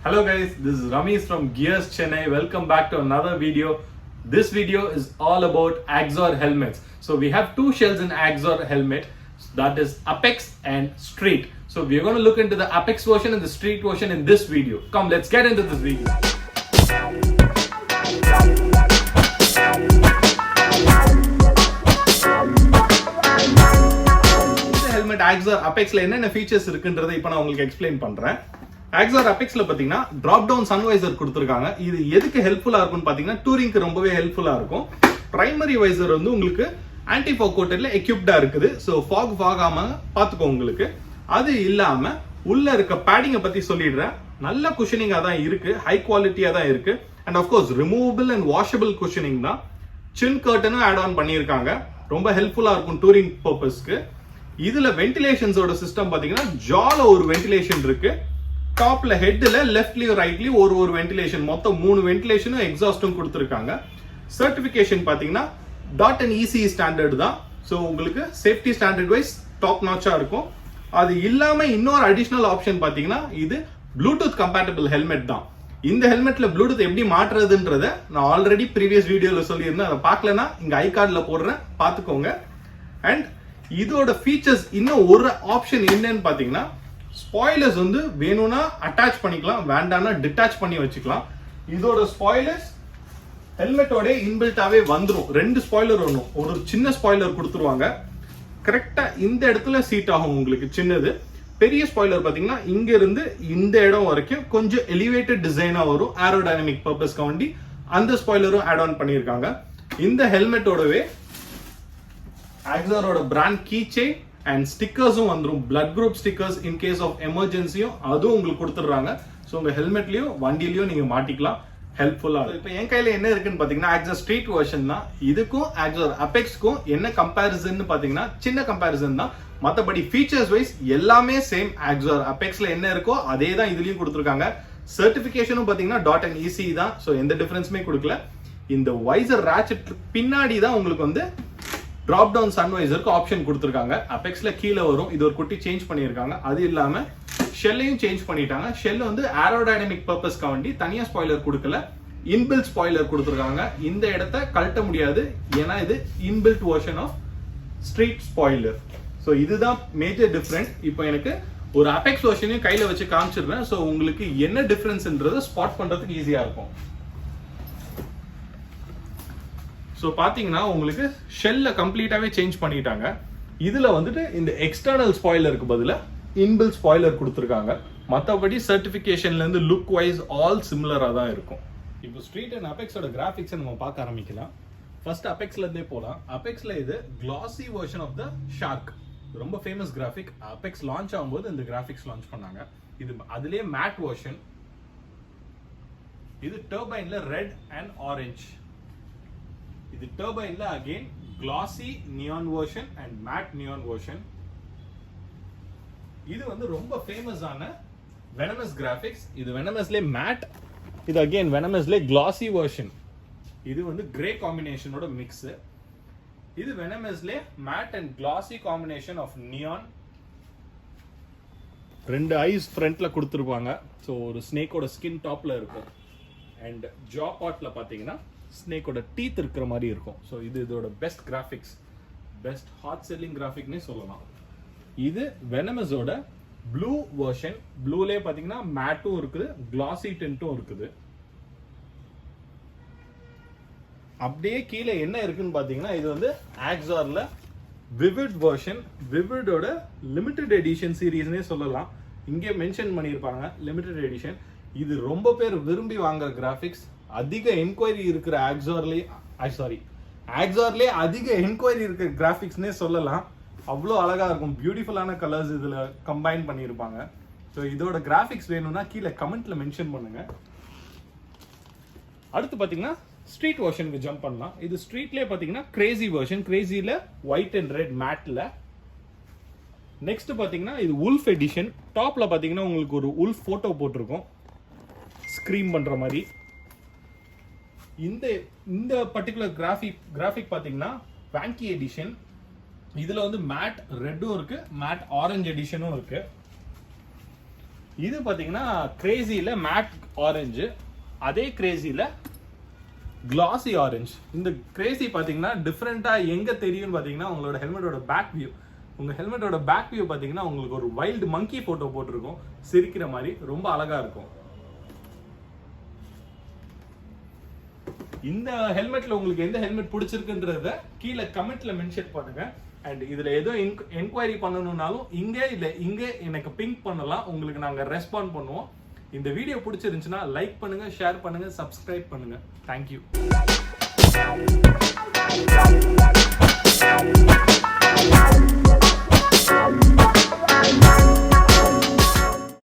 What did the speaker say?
Hello guys, this is Ramesh from Gears Chennai. Welcome back to another video. This video is all about Axor helmets. So we have two shells in Axor helmet, that is Apex and Street. So we are going to look into the Apex version and the Street version in this video. Come, let's get into this video. Helmet Axor Apex la enna features irukundradha ipo na ungalku explain pandren. Axor Apex la pathina drop down sun visor kuduthirukanga. Idu edhukku helpful ah irukkum pathina touring ku rombave helpful ah irukum. Primary visor vandu ungalku anti fog coated la equipped ah irukudhu. So fog ஆகாம பாத்துக்கோ உங்களுக்கு. அது இல்லாம உள்ள இருக்க padding பத்தி சொல்லிடுறேன். நல்ல cushioning ஆ தான் இருக்கு, high quality ஆ தான் இருக்கு. And of course removable and washable cushioning தான். Chin curtain add on பண்ணிருக்காங்க. ரொம்ப helpful ஆ இருக்கும் touring purpose க்கு. இதுல ventilations ஓட சிஸ்டம் பாத்தீங்கன்னா ஜால ஒரு வென்டிலேஷன் இருக்கு, டாப்ல ஹெட்ல லெஃப்ட்லயும் ரைட்லயும் ஒரு வென்டிலேஷன், மொத்தம் 3 வென்டிலேஷனும் எக்ஸாஸ்டும் கொடுத்திருக்காங்க. சர்டிபிகேஷன் பாத்தீங்கன்னா .NEC ஸ்டாண்டர்ட் தான். சோ உங்களுக்கு சேஃப்டி ஸ்டாண்டர்ட் வைஸ் டாப் நாச்சா இருக்கும். அது இல்லாம இன்னொரு அடிஷனல் ஆப்ஷன் பாத்தீங்கன்னா இது ப்ளூடூத் கம்பேட்டபிள் ஹெல்மெட் தான். இந்த ஹெல்மெட்ல ப்ளூடூத் எப்படி மாற்றுறதுன்றத நான் ஆல்ரெடி ப்ரீவியஸ் வீடியோல சொல்லியிருந்தேன். அதை பார்க்கலனா இங்க ஐ கார்டுல போடுறேன், பாத்துக்கோங்க. அண்ட் இதோட ஃபீச்சர்ஸ் இன்னும் ஒரு ஆப்ஷன் என்னன்னு பாத்தீங்கன்னா, ஸ்பாயிலர்ஸ் வந்து வேணும்னா அட்டாச் பண்ணிக்கலாம், வேண்டாம்னா டிட்டாச் பண்ணி வச்சுக்கலாம். இதோட ஸ்பாயிலர்ஸ் ஹெல்மெட்டோட இன்பில்ட்டாவே வந்துரும். 2 ஸ்பாயிலர் வரும். ஒரு சின்ன ஸ்பாயிலர் கொடுத்துருவாங்க, கரெக்டா இந்த இடத்துல சீட் ஆகும் உங்களுக்கு சின்னது. பெரிய ஸ்பாயிலர் பாத்தீங்கன்னா இங்க இருந்து இந்த இடம் வரைக்கும் கொஞ்சம் எலிவேட்டட் டிசைனா வரும், ஏரோடைனமிக் பர்பஸ்க்கு வேண்டி அந்த ஸ்பாயிலரும் ஆட் ஆன் பண்ணிருக்காங்க. இந்த ஹெல்மெட்டோடவே Axor brand keychain and stickers வந்துரும். blood group stickers in case of emergency அதுவும் உங்களுக்கு கொடுத்துறாங்க. சோ உங்க ஹெல்மெட்லயும் வண்டிலயும் நீங்க மாட்டிக்கலாம், ஹெல்ப்ஃபுல்லா இருக்கும். இப்போ என் கையில என்ன இருக்குன்னு பாத்தீங்கன்னா Axor Street வெர்ஷன் தான். இதுக்கும் Axor Apexக்கும் என்ன கம்பேரிசன் பாத்தீங்கன்னா சின்ன கம்பேரிசன் தான். மத்தபடி ஃபீச்சர்ஸ் வைஸ் எல்லாமே சேம். Axor Apexல என்ன இருக்கோ அதே தான் இதுலயும் கொடுத்திருக்காங்க. சர்டிபிகேஷனும் பாத்தீங்கன்னா .NEC தான். சோ எந்த டிஃபரன்ஸுமே கொடுக்கல. இந்த வைசர் ராட்செட் பின்னாடி தான் உங்களுக்கு வந்து drop down sun visorக்கு ஆப்ஷன் கொடுத்திருக்காங்க. அபெக்ஸ்ல கீழ வரும். இது ஒரு குட்டி சேஞ்ச் பண்ணிருக்காங்க. அது இல்லாம ஷெல்லையும் சேஞ்ச் பண்ணிட்டாங்க. ஷெல் வந்து ஏரோடைனமிக் பர்பஸ்க்கு வேண்டி தனியா ஸ்பாயிலர் கொடுக்கல, இன்பில்ட் ஸ்பாயிலர் கொடுத்திருக்காங்க. இந்த இடத்தை கழட்ட முடியாது, ஏன்னா இது inbuilt version of street spoiler. So இதுதான் மேஜர் டிஃபரன்ஸ். இப்போ எனக்கு ஒரு அபெக்ஸ் வெர்ஷனையும் கையில வச்சு காமிச்சிடுறேன். சோ உங்களுக்கு என்ன டிஃபரன்ஸ்ன்றதை ஸ்பாட் பண்றதுக்கு ஈஸியா இருக்கும். ஸோ பார்த்தீங்கன்னா உங்களுக்கு ஷெல்ல கம்ப்ளீட்டாகவே சேஞ்ச் பண்ணிட்டாங்க. இதில் வந்துட்டு இந்த எக்ஸ்டர்னல் ஸ்பாயிலருக்கு பதிலாக இன்பில்ட் ஸ்பாயிலர் கொடுத்துருக்காங்க. மற்றபடி சர்டிஃபிகேஷன்லேருந்து லுக் வைஸ் ஆல் சிமிலராக தான் இருக்கும். இப்போ ஸ்ட்ரீட் அண்ட் அபெக்ஸோட கிராஃபிக்ஸை நம்ம பார்க்க ஆரம்பிக்கலாம். ஃபர்ஸ்ட் அபெக்ஸ்லேருந்தே போகலாம். அபெக்ஸில் இது கிளாசி வெர்ஷன் ஆஃப் த ஷார்க், ரொம்ப ஃபேமஸ் கிராஃபிக். அபெக்ஸ் லான்ச் ஆகும்போது இந்த கிராஃபிக்ஸ் லான்ச் பண்ணாங்க. இது அதுலேயே மேட் வெர்ஷன். இது டர்பைன்ல ரெட் அண்ட் ஆரஞ்சு. இது டர்பைன்ல again glossy neon version and matte neon version. இது வந்து ரொம்ப ஃபேமஸான venomous graphics. இது venomous-ல matte, இது அகைன் venomous-ல glossy version. இது வந்து gray combination-ஓட mix. இது venomous-ல matte and glossy combination of neon. 2 eyes ஃப்ரண்ட்ல கொடுத்திருப்பாங்க. சோ ஒரு ஸ்னேக்கோட ஸ்கின் டாப்ல இருக்கும். அண்ட் ஜா பார்ட்ல பாத்தீங்கன்னா ஸ்னேக்கோட டீத் இருக்கிற மாதிரி இருக்கும். ஸோ இது இதோட best graphics, best hot selling கிராஃபிக்னே சொல்லலாம். இது வெனமஸோட ப்ளூ வெர்ஷன். ப்ளூலே பார்த்தீங்கன்னா மேட்டும் இருக்குது, கிளாசி டின்ட்டும் இருக்குது. அப்படியே கீழே என்ன இருக்குன்னு பார்த்தீங்கன்னா இது வந்து Axorல விவிட் வெர்ஷன். விவிடோட லிமிடெட் எடிஷன் சீரீஸ்னே சொல்லலாம். இங்கே மென்ஷன் பண்ணியிருப்பாங்க லிமிடெட் எடிஷன். இது ரொம்ப பேர் விரும்பி வாங்குற கிராஃபிக்ஸ். அதிக என்கொயரி இருக்கிற Axorலே அதிக என்கொயரி இருக்கிற கிராஃபிக்ஸ்னே சொல்லலாம். அவ்வளோ அழகா இருக்கும். பியூட்டிஃபுல்லான கலர்ஸ் இதுல கம்பைன் பண்ணியிருப்பாங்க. ஸோ இதோட கிராஃபிக்ஸ் வேணும்னா கீழே கமெண்ட்ல மென்ஷன் பண்ணுங்க. அடுத்து பார்த்தீங்கன்னா ஸ்ட்ரீட் வெர்ஷனுக்கு ஜம்ப் பண்ணலாம். இது ஸ்ட்ரீட்லேயே பார்த்தீங்கன்னா கிரேசி வெர்ஷன். கிரேசியில் ஒயிட் அண்ட் ரெட் மேட்ல. நெக்ஸ்ட் பார்த்தீங்கன்னா இது உல்ஃப் எடிஷன். டாப்ல பார்த்தீங்கன்னா உங்களுக்கு ஒரு உல்ஃப் போட்டோ போட்டிருக்கும் ஸ்க்ரீம் பண்ற மாதிரி. இந்த பர்டிகுலர் கிராஃபிக் பாத்தீங்கன்னா வாங்கி எடிஷன். இதுல வந்து மேட் ரெட்டும் இருக்கு, மேட் ஆரஞ்சு எடிஷனும் இருக்கு. இது பாத்தீங்கன்னா கிரேசில மேட் ஆரஞ்சு, அதே கிரேசில கிளாசி ஆரஞ்சு. இந்த கிரேசி பாத்தீங்கன்னா டிஃப்ரெண்டா எங்க தெரியும்னு பாத்தீங்கன்னா உங்களோட ஹெல்மெட்டோட பேக் வியூ. உங்க ஹெல்மெட்டோட பேக் வியூ பாத்தீங்கன்னா உங்களுக்கு ஒரு வைல்டு மங்கி போட்டோ போட்டிருக்கும், சிரிக்கிற மாதிரி, ரொம்ப அழகா இருக்கும். இந்த ஹெல்மெட்ல உங்களுக்கு எந்த ஹெல்மெட் பிடிச்சிருக்குன்றத கீழே கமெண்ட்ல மென்ஷன் பண்ணுங்க. அண்ட் இதுல ஏதோ என்கொயரி பண்ணணும்னாலும் இங்க எனக்கு பிங்க் பண்ணலாம், உங்களுக்கு நாங்க ரெஸ்பாண்ட் பண்ணுவோம். இந்த வீடியோ பிடிச்சிருந்துச்சுன்னா லைக் பண்ணுங்க, ஷேர் பண்ணுங்க, சப்ஸ்கிரைப் பண்ணுங்க. தேங்க்யூ.